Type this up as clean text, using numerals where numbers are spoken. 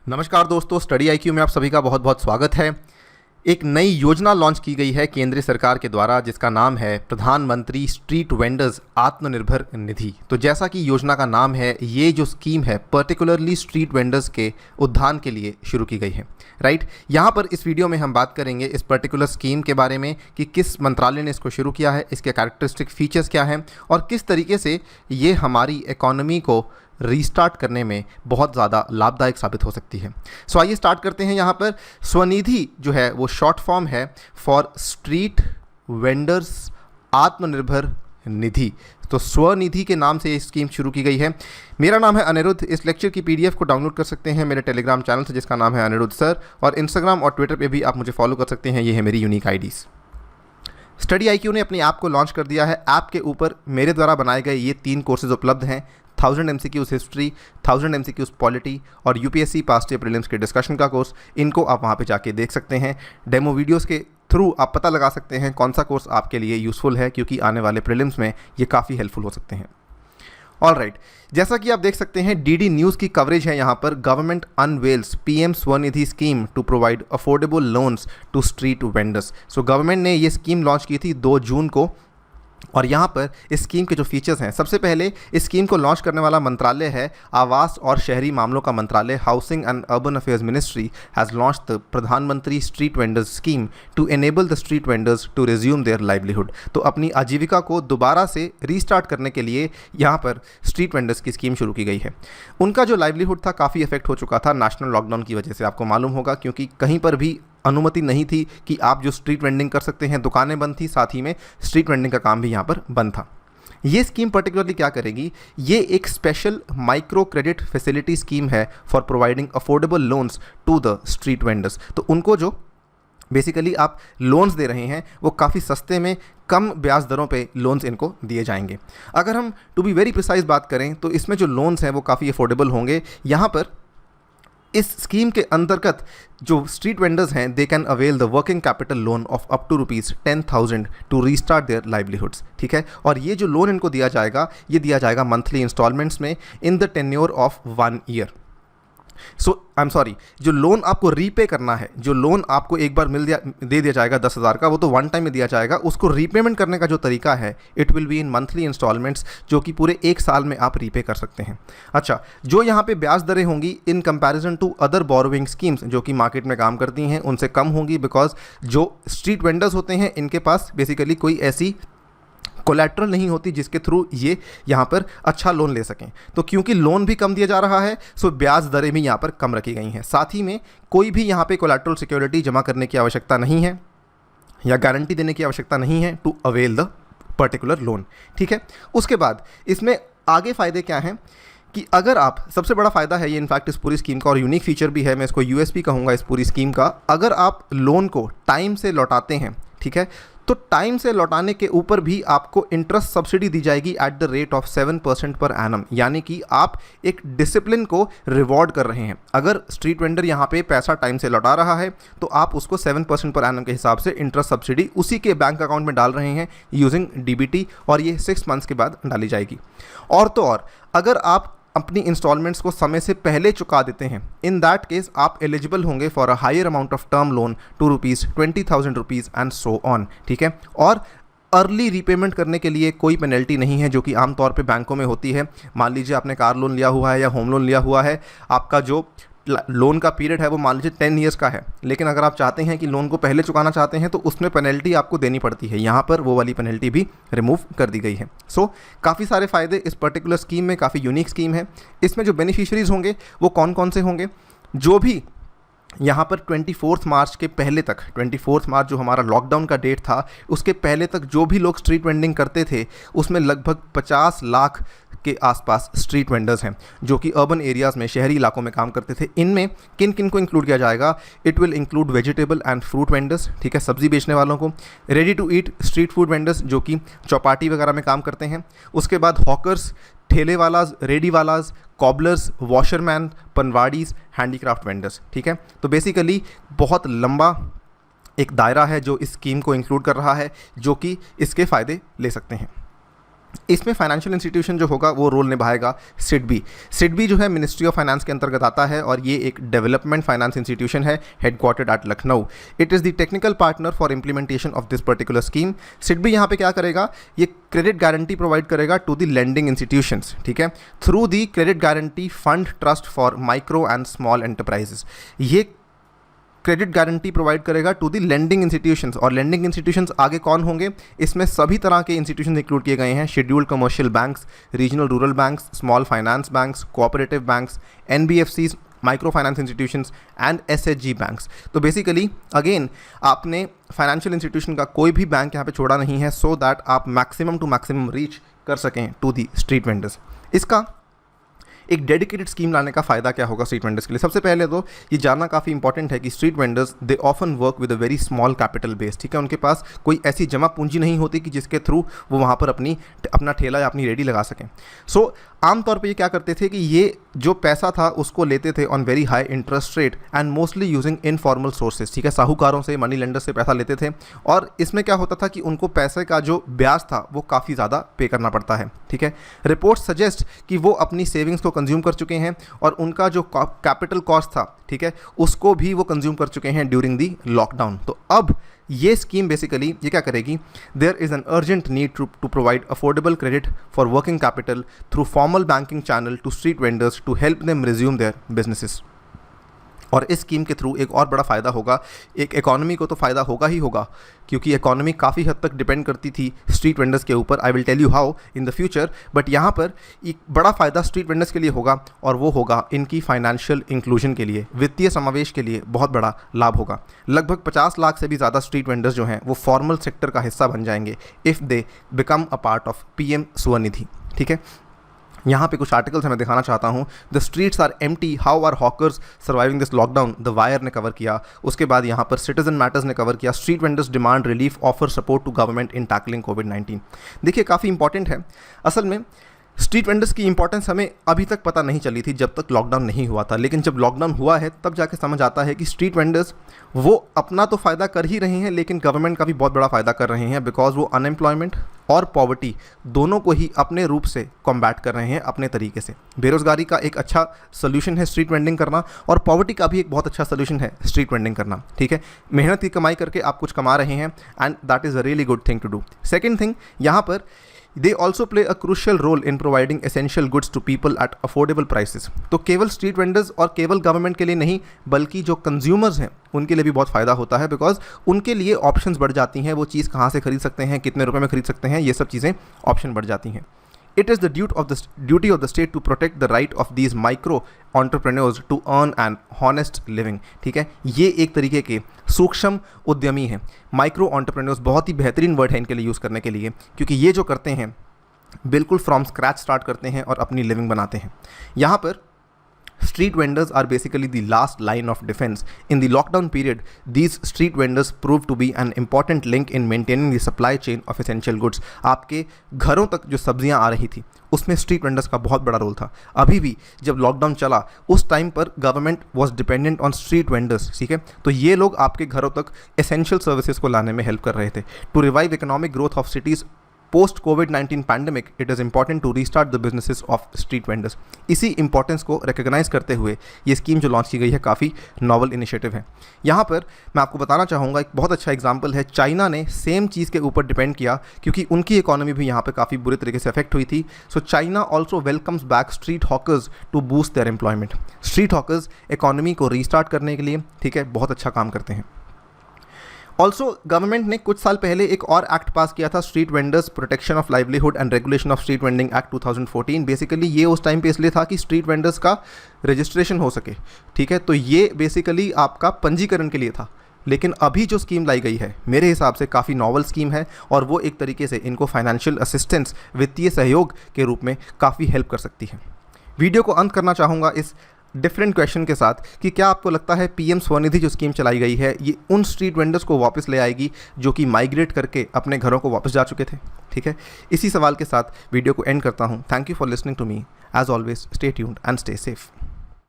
नमस्कार दोस्तों, study IQ में आप सभी का बहुत बहुत स्वागत है। एक नई योजना लॉन्च की गई है केंद्र सरकार के द्वारा, जिसका नाम है प्रधानमंत्री स्ट्रीट वेंडर्स आत्मनिर्भर निधि। तो जैसा कि योजना का नाम है, ये जो स्कीम है पर्टिकुलरली स्ट्रीट वेंडर्स के उत्थान के लिए शुरू की गई है। राइट, यहाँ पर इस वीडियो में हम बात करेंगे इस पर्टिकुलर स्कीम के बारे में कि किस मंत्रालय ने इसको शुरू किया है, इसके कैरेक्टरिस्टिक फीचर्स क्या हैं और किस तरीके से ये हमारी इकोनॉमी को रीस्टार्ट करने में बहुत ज़्यादा लाभदायक साबित हो सकती है। सो आइए स्टार्ट करते हैं। यहाँ पर स्वनिधि जो है वो शॉर्ट फॉर्म है for street vendors Atmanirbhar Nidhi. तो स्वनिधि के नाम से ये स्कीम शुरू की गई है। मेरा नाम है अनिरुद्ध। इस लेक्चर की पीडीएफ को डाउनलोड कर सकते हैं मेरे टेलीग्राम चैनल से, जिसका नाम है अनिरुद्ध सर, और इंस्टाग्राम और ट्विटर पे भी आप मुझे फॉलो कर सकते हैं। ये है मेरी यूनिक आईडीज़। स्टडी आईक्यू ने अपनी ऐप को लॉन्च कर दिया है। ऐप के ऊपर मेरे द्वारा बनाए गए ये 3 कोर्सेज उपलब्ध हैं। 1000 MCQs हिस्ट्री, 1000 MCQs पॉलिटी और यूपीएससी पास्ट ईयर प्रीलिम्स के डिस्कशन का कोर्स। इनको आप वहाँ पे जाके देख सकते हैं। डेमो वीडियोस के थ्रू आप पता लगा सकते हैं कौन सा कोर्स आपके लिए यूज़फुल है, क्योंकि आने वाले प्रीलिम्स में ये काफ़ी हेल्पफुल हो सकते हैं। ऑल राइट, जैसा कि आप देख सकते हैं डीडी न्यूज़ की कवरेज है यहाँ पर। Government unveils PM Svanidhi scheme to provide affordable loans to street vendors. So government ने ये स्कीम लॉन्च की थी 2 जून को, और यहाँ पर इस स्कीम के जो फीचर्स हैं, सबसे पहले इस स्कीम को लॉन्च करने वाला मंत्रालय है आवास और शहरी मामलों का मंत्रालय। Housing and urban affairs ministry has launch the Pradhan Mantri street vendors scheme to enable the street vendors to resume their livelihood. तो अपनी आजीविका को दोबारा से रीस्टार्ट करने के लिए यहाँ पर स्ट्रीट वेंडर्स की स्कीम शुरू की गई है। उनका जो लाइवलीहुड था काफ़ी इफेक्ट हो चुका था नेशनल लॉकडाउन की वजह से, आपको मालूम होगा, क्योंकि कहीं पर भी अनुमति नहीं थी कि आप जो स्ट्रीट वेंडिंग कर सकते हैं। दुकानें बंद थी, साथ ही में स्ट्रीट वेंडिंग का काम भी यहाँ पर बंद था। ये स्कीम पर्टिकुलरली क्या करेगी, ये एक special micro credit facility scheme है for providing affordable loans to the street vendors. तो उनको जो बेसिकली आप लोन्स दे रहे हैं वो काफ़ी सस्ते में कम ब्याज दरों पे लोन्स इनको दिए जाएंगे। अगर हम टू बी वेरी प्रिसाइज बात करें तो इसमें जो लोन्स हैं वो काफ़ी अफोर्डेबल होंगे। यहाँ पर इस स्कीम के अंतर्गत जो स्ट्रीट वेंडर्स हैं they can avail the working capital loan of up to ₹10,000 to restart their livelihoods. ठीक है, और ये जो लोन इनको दिया जाएगा, ये दिया जाएगा मंथली इंस्टॉलमेंट्स में in the tenure of 1 year. So I am sorry, जो लोन आपको रीपे करना है, जो लोन आपको एक बार दे दिया जाएगा 10,000 का, वो तो 1 टाइम में दिया जाएगा। उसको रीपेमेंट करने का जो तरीका है, it will be in monthly instalments, जो कि पूरे 1 साल में आप रीपे कर सकते हैं। अच्छा, जो यहाँ पे ब्याज दरें होंगी in comparison to other borrowing schemes जो कि मार्केट में काम करती हैं, उनसे कम होंगी, बिकॉज जो स्ट्रीट वेंडर्स होते हैं इनके पास बेसिकली कोई ऐसी कोलैटरल नहीं होती जिसके थ्रू ये यहाँ पर अच्छा लोन ले सकें। तो क्योंकि लोन भी कम दिया जा रहा है, सो ब्याज दरें भी यहाँ पर कम रखी गई हैं। साथ ही में कोई भी यहाँ पे कोलैटरल सिक्योरिटी जमा करने की आवश्यकता नहीं है या गारंटी देने की आवश्यकता नहीं है to avail the particular loan. ठीक है, उसके बाद इसमें आगे फ़ायदे क्या हैं कि अगर आप, सबसे बड़ा फ़ायदा है ये इनफैक्ट इस पूरी स्कीम का, और यूनिक फीचर भी है, मैं इसको यूएसपी कहूँगा इस पूरी स्कीम का, अगर आप लोन को टाइम से लौटाते हैं, ठीक है, तो टाइम से लौटाने के ऊपर भी आपको इंटरेस्ट सब्सिडी दी जाएगी at the rate of 7% per annum. यानी कि आप एक डिसिप्लिन को रिवॉर्ड कर रहे हैं। अगर स्ट्रीट वेंडर यहाँ पे पैसा टाइम से लौटा रहा है तो आप उसको 7% पर एनम के हिसाब से इंटरेस्ट सब्सिडी उसी के बैंक अकाउंट में डाल रहे हैं यूजिंग डीबीटी, और ये 6 मंथ्स के बाद डाली जाएगी। और तो और, अगर आप अपनी इंस्टॉलमेंट्स को समय से पहले चुका देते हैं, इन दैट केस आप एलिजिबल होंगे for a higher amount of term loan to ₹20,000 and so on. ठीक है, और अर्ली रीपेमेंट करने के लिए कोई पेनल्टी नहीं है, जो कि आमतौर पे बैंकों में होती है। मान लीजिए आपने कार लोन लिया हुआ है या होम लोन लिया हुआ है, आपका जो लोन का पीरियड है वो मान लीजिए 10 ईयर्स का है, लेकिन अगर आप चाहते हैं कि लोन को पहले चुकाना चाहते हैं तो उसमें पेनल्टी आपको देनी पड़ती है। यहाँ पर वो वाली पेनल्टी भी रिमूव कर दी गई है। सो काफ़ी सारे फ़ायदे इस पर्टिकुलर स्कीम में, काफ़ी यूनिक स्कीम है। इसमें जो बेनिफिशरीज होंगे वो कौन कौन से होंगे, जो भी यहाँ पर 24 मार्च के पहले तक, 24 मार्च जो हमारा लॉकडाउन का डेट था, उसके पहले तक जो भी लोग स्ट्रीट वेंडिंग करते थे उसमें लगभग 50 लाख के आसपास स्ट्रीट वेंडर्स हैं जो कि अर्बन एरियाज़ में, शहरी इलाकों में काम करते थे। इनमें किन किन को इंक्लूड किया जाएगा, it will include vegetable and fruit vendors, ठीक है, सब्जी बेचने वालों को, ready to eat street food vendors जो कि चौपाटी वगैरह में काम करते हैं, उसके बाद हॉकर्स, ठेले वालाज, ready वालाज, cobbler's, washerman, पनवाड़ीज, handicraft vendors. ठीक है, तो बेसिकली बहुत लंबा एक दायरा है जो इस स्कीम को इंक्लूड कर रहा है, जो कि इसके फ़ायदे ले सकते हैं। इसमें फाइनेंशियल इंस्टीट्यूशन जो होगा वो रोल निभाएगा सिडबी। सिडबी जो है मिनिस्ट्री ऑफ फाइनेंस के अंतर्गत आता है और ये एक डेवलपमेंट फाइनेंस इंस्टीट्यूशन है headquartered at Lucknow. It is the technical partner for implementation of this particular scheme. SIDBI यहाँ पे क्या करेगा, ये क्रेडिट गारंटी प्रोवाइड करेगा टू द लेंडिंग इंस्टीट्यूशंस, ठीक है, through the credit guarantee fund trust for micro and small enterprises. ये credit guarantee provide करेगा टू द लेंडिंग इंस्टीट्यूशंस। और लेंडिंग इंस्टीट्यूशंस आगे कौन होंगे, इसमें सभी तरह के इंस्टीट्यूशंस इंक्लूड किए गए हैं, scheduled commercial banks, regional rural banks, small finance banks, cooperative banks, NBFCs, micro finance institutions and SHG banks. तो बेसिकली अगेन आपने फाइनेंशियल इंस्टीट्यूशन का कोई भी बैंक यहाँ पे छोड़ा नहीं है, सो दैट आप मैक्सिमम टू मैक्सिमम रीच कर सकें टू दी स्ट्रीट वेंडर्स। इसका एक डेडिकेटेड स्कीम लाने का फ़ायदा क्या होगा स्ट्रीट वेंडर्स के लिए। सबसे पहले तो ये जानना काफ़ी इंपॉर्टेंट है कि street vendors they often work with a very small capital base, ठीक है। उनके पास कोई ऐसी जमा पूंजी नहीं होती कि जिसके थ्रू वो वहाँ पर अपना ठेला या अपनी रेडी लगा सकें। सो आमतौर पे ये क्या करते थे कि ये जो पैसा था उसको लेते थे on very high interest rate and mostly using informal sources, ठीक है, साहूकारों से, मनी लेंडर से पैसा लेते थे। और इसमें क्या होता था कि उनको पैसे का जो ब्याज था वो काफ़ी ज़्यादा पे करना पड़ता है, ठीक है। रिपोर्ट्स सजेस्ट कि वो अपनी सेविंग्स को कंज्यूम कर चुके हैं और उनका जो कैपिटल कॉस्ट था, ठीक है, उसको भी वो कंज्यूम कर चुके हैं ड्यूरिंग दी लॉकडाउन। तो अब ये स्कीम बेसिकली ये क्या करेगी, there is an urgent need to provide affordable credit for working capital through formal banking channel to street vendors to help them resume their businesses. और इस स्कीम के through एक और बड़ा फ़ायदा होगा, एक इकॉनमी को तो फ़ायदा होगा ही होगा, क्योंकि इकॉनमी काफ़ी हद तक डिपेंड करती थी स्ट्रीट वेंडर्स के ऊपर। I will tell you how in the future, but यहाँ पर एक बड़ा फ़ायदा स्ट्रीट वेंडर्स के लिए होगा और वो होगा इनकी फाइनेंशियल इंक्लूजन के लिए, वित्तीय समावेश के लिए बहुत बड़ा लाभ होगा। लगभग 50 लाख से भी ज़्यादा स्ट्रीट वेंडर्स जो हैं वो फॉर्मल सेक्टर का हिस्सा बन जाएंगे if they become a part of PM Svanidhi, ठीक है। यहाँ पे कुछ आर्टिकल्स मैं दिखाना चाहता हूँ। The streets are empty, how are hawkers surviving this lockdown, the wire ने कवर किया। उसके बाद यहाँ पर सिटीजन मैटर्स ने कवर किया, street vendors demand relief, offer support to government in tackling कोविड-19। देखिए काफ़ी इंपॉर्टेंट है। असल में स्ट्रीट वेंडर्स की इंपॉर्टेंस हमें अभी तक पता नहीं चली थी जब तक लॉकडाउन नहीं हुआ था, लेकिन जब लॉकडाउन हुआ है तब जाके समझ आता है कि स्ट्रीट वेंडर्स वो अपना तो फ़ायदा कर ही रहे हैं, लेकिन गवर्नमेंट का भी बहुत बड़ा फ़ायदा कर रहे हैं, बिकॉज वो अनएम्प्लॉयमेंट और पॉवर्टी दोनों को ही अपने रूप से कॉम्बैट कर रहे हैं अपने तरीके से। बेरोज़गारी का एक अच्छा सोल्यूशन है स्ट्रीट वेंडिंग करना, और पॉवर्टी का भी एक बहुत अच्छा सोल्यूशन है स्ट्रीट वेंडिंग करना, ठीक है। मेहनत की कमाई करके आप कुछ कमा रहे हैं and that is a really good thing to do. Second thing, यहाँ पर they also play a crucial role in providing essential goods to people at affordable prices। तो केवल स्ट्रीट वेंडर्स और केवल गवर्नमेंट के लिए नहीं, बल्कि जो कंज्यूमर्स हैं उनके लिए भी बहुत फ़ायदा होता है, बिकॉज उनके लिए ऑप्शंस बढ़ जाती हैं, वो चीज़ कहाँ से खरीद सकते हैं, कितने रुपए में खरीद सकते हैं, ये सब चीज़ें ऑप्शन बढ़ जाती हैं। It is the duty of the state to protect the right of these micro entrepreneurs to earn an honest living, ठीक है। ये एक तरीके के सूक्ष्म उद्यमी हैं। माइक्रो एंटरप्रेन्योर्स बहुत ही बेहतरीन वर्ड है इनके लिए यूज़ करने के लिए, क्योंकि ये जो करते हैं बिल्कुल फ्रॉम स्क्रैच स्टार्ट करते हैं और अपनी लिविंग बनाते हैं। यहाँ पर street vendors are basically the last line of defense. In the lockdown period, these street vendors proved to be an important link in maintaining the supply chain of essential goods. आपके घरों तक जो सब्जियां आ रही थी उसमें स्ट्रीट वेंडर्स का बहुत बड़ा रोल था। अभी भी जब लॉकडाउन चला उस टाइम पर government was dependent on street vendors, ठीक है। तो ये लोग आपके घरों तक एसेंशियल सर्विसेज को लाने में हेल्प कर रहे थे। To revive economic growth of cities post कोविड-19 pandemic, it is important to restart the businesses of street vendors. इसी इंपॉर्टेंस को रिकग्नाइज करते हुए ये स्कीम जो लॉन्च की गई है काफ़ी नॉवल इनिशिएटिव है। यहाँ पर मैं आपको बताना चाहूँगा एक बहुत अच्छा एग्जांपल है, चाइना ने सेम चीज़ के ऊपर डिपेंड किया क्योंकि उनकी इकोनॉमी भी यहाँ पर काफ़ी बुरे तरीके से अफेक्ट हुई थी। So China also welcomes back street hawkers to boost their employment. Street hawkers economy को रीस्टार्ट करने के लिए, ठीक है, बहुत अच्छा काम करते हैं। ऑल्सो गवर्नमेंट ने कुछ साल पहले एक और एक्ट पास किया था, street vendors protection of livelihood and regulation of street vending act 2014। Basically ये उस टाइम पे इसलिए था कि स्ट्रीट वेंडर्स का रजिस्ट्रेशन हो सके, ठीक है। तो ये बेसिकली आपका पंजीकरण के लिए था, लेकिन अभी जो स्कीम लाई गई है मेरे हिसाब से काफ़ी नॉवल स्कीम है और वो एक तरीके से इनको फाइनेंशियल असिस्टेंस, वित्तीय सहयोग के रूप में काफ़ी हेल्प कर सकती है। वीडियो को अंत करना चाहूँगा इस डिफरेंट क्वेश्चन के साथ कि क्या आपको लगता है पीएम स्वनिधि जो स्कीम चलाई गई है ये उन स्ट्रीट वेंडर्स को वापस ले आएगी जो कि माइग्रेट करके अपने घरों को वापस जा चुके थे, ठीक है। इसी सवाल के साथ वीडियो को एंड करता हूँ। Thank you for listening to me. As always stay tuned and stay safe.